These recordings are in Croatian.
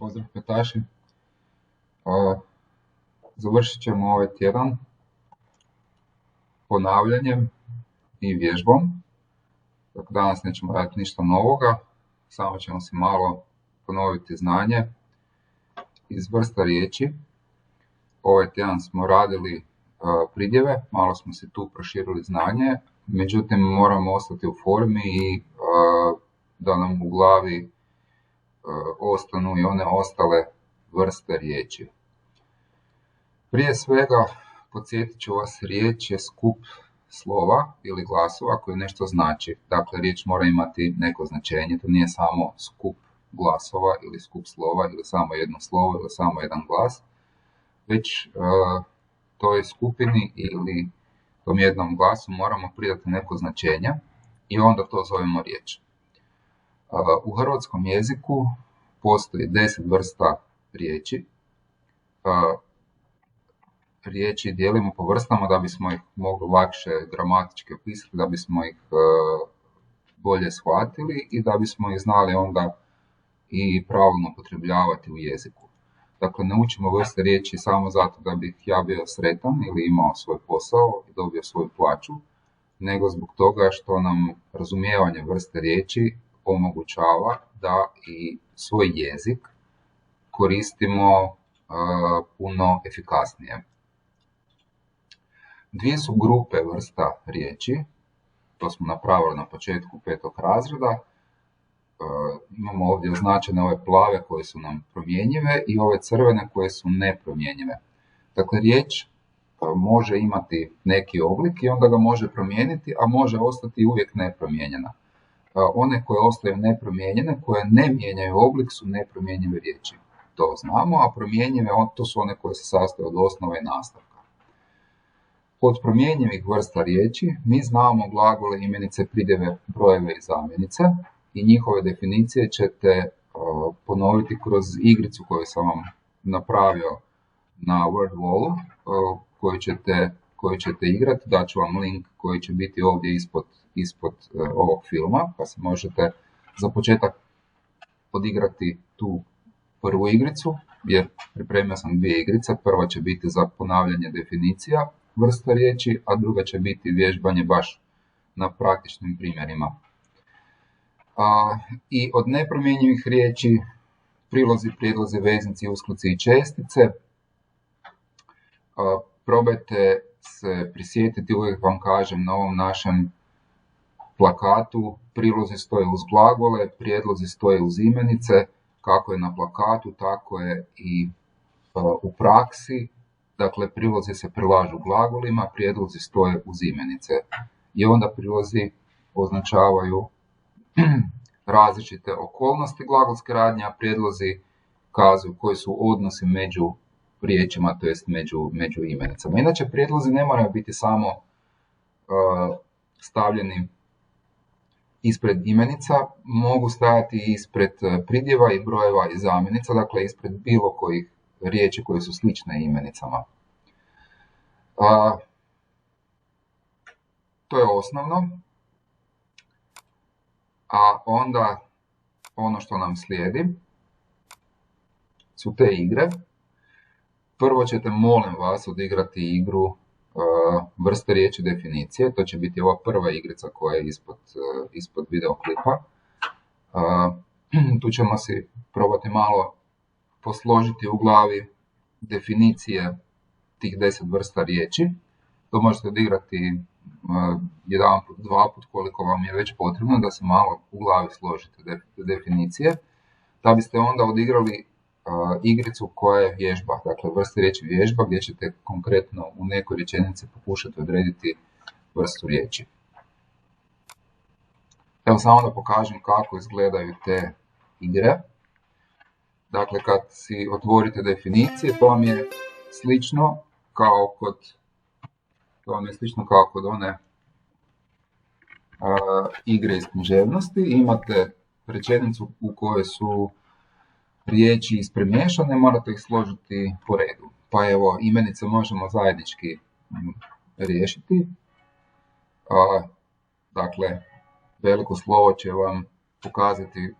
Pozdrav petaši. Završit ćemo ovaj tjedan ponavljanjem i vježbom. Dakle, danas nećemo raditi ništa novoga, samo ćemo si malo ponoviti znanje iz vrsta riječi. Ovaj tjedan smo radili pridjeve, malo smo se tu proširili znanje, međutim moramo ostati u formi i da nam u glavi ostanu i one ostale vrste riječi. Prije svega, podsjetit ću vas, riječ je skup slova ili glasova koji nešto znači. Dakle, riječ mora imati neko značenje, to nije samo skup glasova ili skup slova ili samo jedno slovo ili samo jedan glas, već toj skupini ili tom jednom glasu moramo pridati neko značenje i onda to zovemo riječ. U hrvatskom jeziku postoji 10 vrsta riječi. Riječi dijelimo po vrstama da bismo ih mogli lakše gramatički opisati, da bismo ih bolje shvatili i da bismo ih znali onda i pravilno upotrebljavati u jeziku. Dakle, ne učimo vrste riječi samo zato da bih ja bio sretan ili imao svoj posao i dobio svoju plaću, nego zbog toga što nam razumijevanje vrste riječi omogućava da i svoj jezik koristimo puno efikasnije. Dvije su grupe vrsta riječi, to smo napravili na početku 5. razreda. Imamo ovdje označene ove plave koje su nam promjenjive i ove crvene koje su nepromjenjive. Dakle, riječ može imati neki oblik i onda ga može promijeniti, a može ostati uvijek nepromijenjena. One koje ostaju nepromijenjene, koje ne mijenjaju oblik, su nepromjenjive riječi. To znamo, a promjenjive to su one koje se sastoje od osnova i nastavka. Od promjenjivih vrsta riječi mi znamo glagole, imenice, pridjeve, brojeve i zamjenice i njihove definicije ćete ponoviti kroz igricu koju sam vam napravio na WordWallu, koju ćete igrati. Daću vam link koji će biti ovdje ispod ovog filma, pa se možete za početak odigrati tu prvu igricu, jer pripremio sam 2 igrice. Prva će biti za ponavljanje definicija vrsta riječi, a druga će biti vježbanje baš na praktičnim primjerima. I od nepromjenjivih riječi, prilozi, prijedlozi, veznici, usklici i čestice. Probajte se prisjetiti, uvijek vam kažem, na ovom našem plakatu prilozi stoje uz glagole, prijedlozi stoje uz imenice. Kako je na plakatu, tako je i u praksi. Dakle, prilozi se prilažu glagolima, prijedlozi stoje uz imenice. I onda prilozi označavaju različite okolnosti glagolske radnje, a prijedlozi kazuju koji su odnosi među riječima, to jest među imenicama. Inače, prijedlozi ne moraju biti samo stavljeni ispred imenica, mogu stajati ispred pridjeva i brojeva i zamjenica, dakle ispred bilo kojih riječi koje su slične imenicama. To je osnovno. A onda ono što nam slijedi su te igre. Prvo ćete, molim vas, odigrati igru vrste riječi definicije. To će biti ova prva igrica koja je ispod videoklipa. Tu ćemo si probati malo posložiti u glavi definicije tih 10 vrsta riječi. To možete odigrati jedan put, 2 put, koliko vam je već potrebno da se malo u glavi složite definicije. Da biste onda odigrali igricu koja je vježba, dakle vrste riječi vježba, gdje ćete konkretno u nekoj rečenici pokušati odrediti vrstu riječi. Evo samo da pokažem kako izgledaju te igre. Dakle, kad si otvorite definicije, to vam je slično kao kod one igre iz književnosti. Imate rečenicu u kojoj su riječi ispremiješane, morate ih složiti po redu. Pa evo, imenice možemo zajednički riješiti. Dakle, veliko slovo će vam pokazati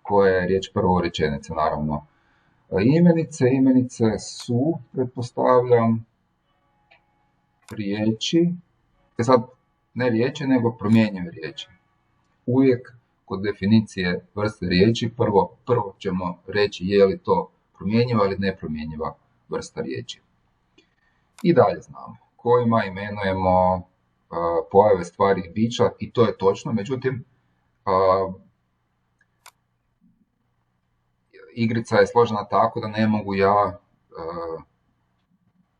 koja je riječ prvo rečenice, naravno. Imenice su, pretpostavljam, riječi, sad ne riječi, nego promjenjive riječi. Uvijek kod definicije vrste riječi prvo ćemo reći je li to promjenjiva ili nepromjenjiva vrsta riječi. I dalje znamo kojima imenujemo pojave, stvari i bića, i to je točno, međutim igrica je složena tako da ne mogu ja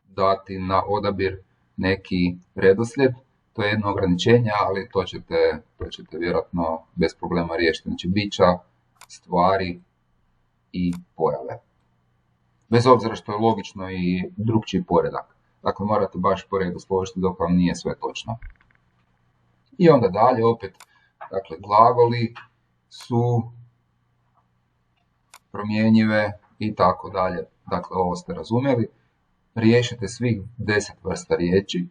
dati na odabir neki redoslijed. To je jedno ograničenje, ali to ćete vjerojatno bez problema riješiti. Znači bića, stvari i pojave. Bez obzira što je logično i drugčiji poredak. Dakle, morate baš po redu složiti dok vam nije sve točno. I onda dalje opet, dakle, glagoli su promjenjive i tako dalje. Dakle, ovo ste razumjeli. Riješite svih 10 vrsta riječi.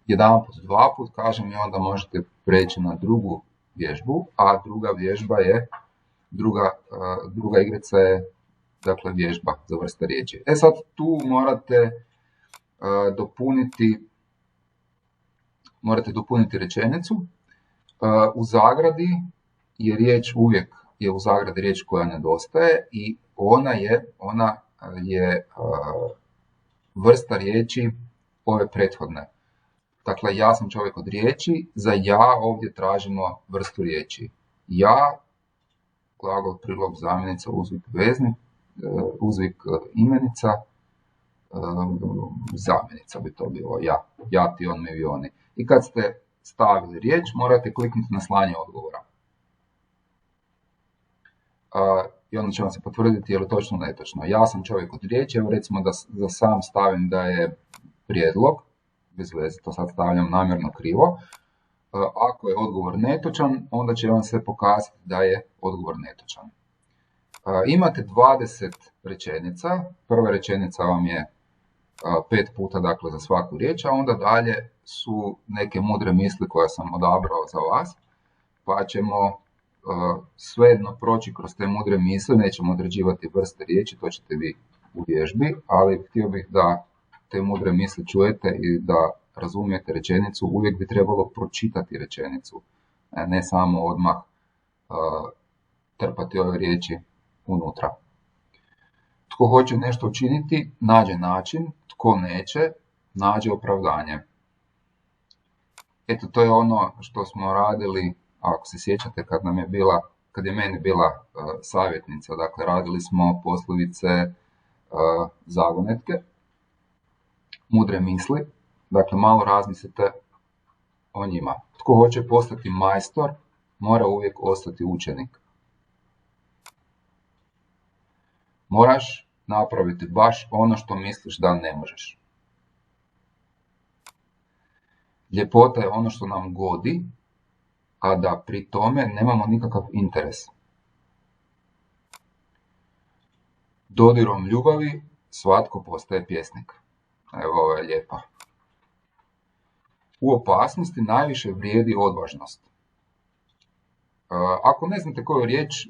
Jedanput, dvaput, kažem, i onda možete preći na drugu vježbu, a druga vježba je, druga igrica je, dakle, vježba za vrste riječi. Sad tu morate dopuniti rečenicu. U zagradi je riječ uvijek je u zagradi riječ koja nedostaje i ona je vrsta riječi ove prethodne. Dakle, ja sam čovjek od riječi, za ja ovdje tražimo vrstu riječi. Ja, glagol, prilog, zamjenica, uzvik, veznik, uzvik, imenica, zamjenica bi to bilo, ja, ti, on, mi, vi, oni. I kad ste stavili riječ, morate kliknuti na slanje odgovora. I onda će vam se potvrditi je li točno ili netočno. Ja sam čovjek od riječi, evo recimo da sam stavim da je prijedlog, bez veze, to sad stavljam namjerno krivo. Ako je odgovor netočan, onda će vam se pokazati da je odgovor netočan. Imate 20 rečenica, prva rečenica vam je 5 puta, dakle, za svaku riječ, a onda dalje su neke mudre misli koje sam odabrao za vas, pa ćemo svejedno proći kroz te mudre misli, nećemo određivati vrste riječi, to ćete vi u vježbi, ali htio bih da te mudre misli čujete i da razumijete rečenicu. Uvijek bi trebalo pročitati rečenicu, ne samo odmah trpati ove riječi unutra. Tko hoće nešto učiniti, nađe način, tko neće, nađe opravdanje. Eto, to je ono što smo radili, ako se sjećate, kad je meni bila savjetnica, dakle, radili smo poslovice zagonetke, mudre misli, dakle, malo razmislite o njima. Tko hoće postati majstor, mora uvijek ostati učenik. Moraš napraviti baš ono što misliš da ne možeš. Ljepota je ono što nam godi, a da pri tome nemamo nikakav interes. Dodirom ljubavi svatko postaje pjesnik. Evo, ovo je lijepa. U opasnosti najviše vrijedi odvažnost. Ako ne znate koju riječ,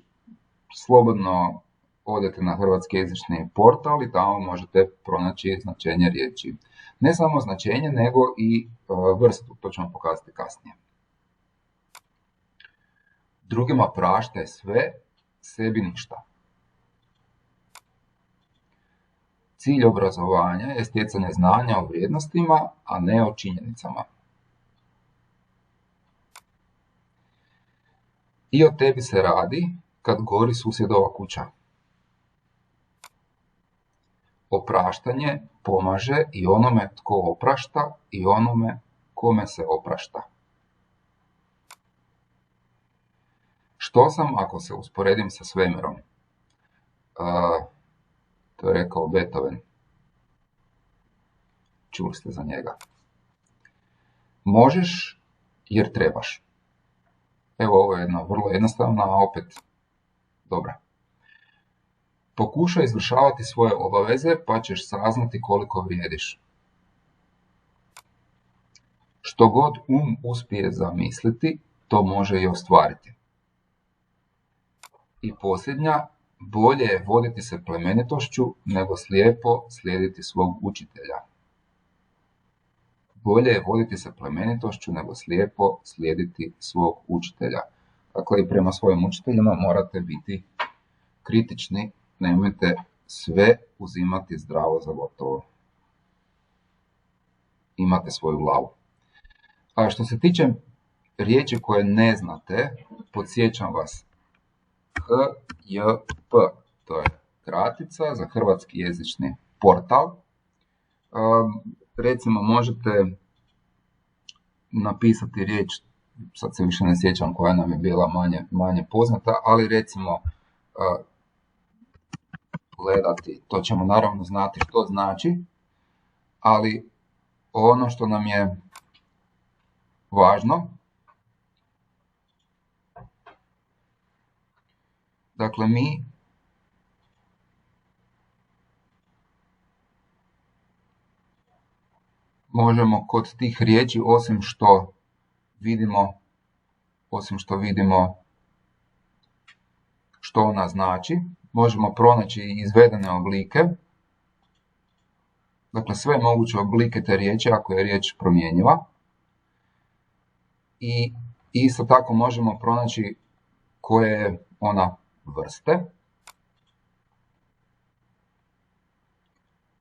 slobodno odete na hrvatski jezični portal i tamo možete pronaći značenje riječi. Ne samo značenje, nego i vrstu, to ću vam pokazati kasnije. Drugima praštaj sve, sebi ništa. Cilj obrazovanja je stjecanje znanja o vrijednostima, a ne o činjenicama. I o tebi se radi kad gori susjedova kuća. Opraštanje pomaže i onome tko oprašta i onome kome se oprašta. Što sam ako se usporedim sa svemirom? To je rekao Beethoven. Čuli ste za njega. Možeš jer trebaš. Evo, ovo je jedna vrlo jednostavna, a opet dobra. Pokušaj izvršavati svoje obaveze, pa ćeš saznati koliko vrijediš. Što god uspije zamisliti, to može i ostvariti. I posljednja, Bolje je voditi se plemenitošću nego slijepo slijediti svog učitelja. Bolje je voditi se plemenitošću nego slijepo slijediti svog učitelja. Dakle, i prema svojim učiteljima morate biti kritični, nemojte sve uzimati zdravo za gotovo. Imate svoju glavu. A što se tiče riječi koje ne znate, podsjećam vas, HJP, to je kratica za hrvatski jezični portal. Recimo možete napisati riječ, sad se više ne sjećam koja nam je bila manje poznata, ali recimo gledati, to ćemo naravno znati što znači, ali ono što nam je važno, dakle mi možemo kod tih riječi, osim što vidimo što ona znači, možemo pronaći izvedene oblike, dakle sve moguće oblike te riječi ako je riječ promjenjiva, i isto tako možemo pronaći koje je ona vrste.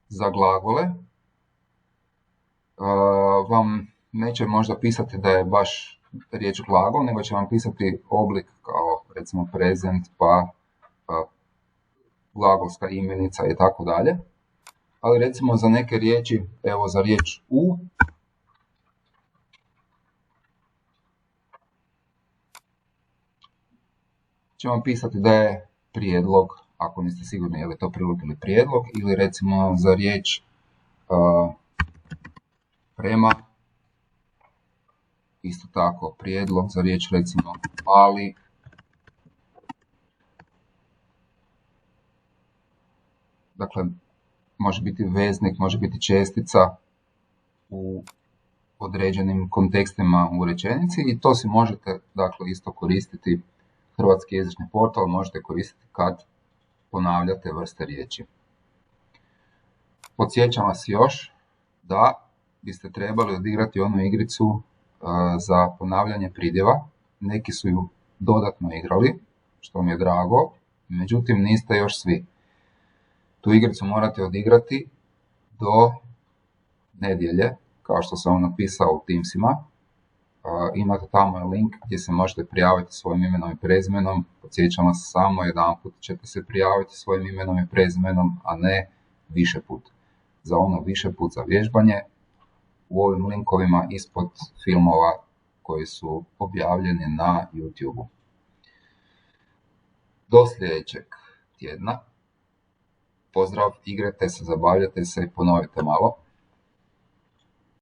Za glagole vam neće možda pisati da je baš riječ glagol, nego će vam pisati oblik kao recimo present, pa glagolska imenica i tako dalje. Ali recimo za neke riječi, evo za riječ u, će vam pisati da je prijedlog, ako niste sigurni je li to prilog ili prijedlog, ili recimo za riječ prema, isto tako prijedlog, za riječ recimo ali, dakle može biti veznik, može biti čestica u određenim kontekstima u rečenici, i to si možete dakle isto koristiti. Hrvatski jezični portal možete koristiti kad ponavljate vrste riječi. Podsjećam vas još da biste trebali odigrati onu igricu za ponavljanje pridjeva. Neki su ju dodatno igrali, što mi je drago, međutim niste još svi. Tu igricu morate odigrati do nedjelje, kao što sam vam napisao u Teamsima. Imate tamo link gdje se možete prijaviti svojim imenom i prezimenom. Podsjećam vas, samo jedanput ćete se prijaviti svojim imenom i prezimenom, a ne više put. Za ono više put za vježbanje u ovim linkovima ispod filmova koji su objavljeni na YouTube-u. Do sljedećeg tjedna. Pozdrav, igrajte se, zabavljajte se i ponovite malo.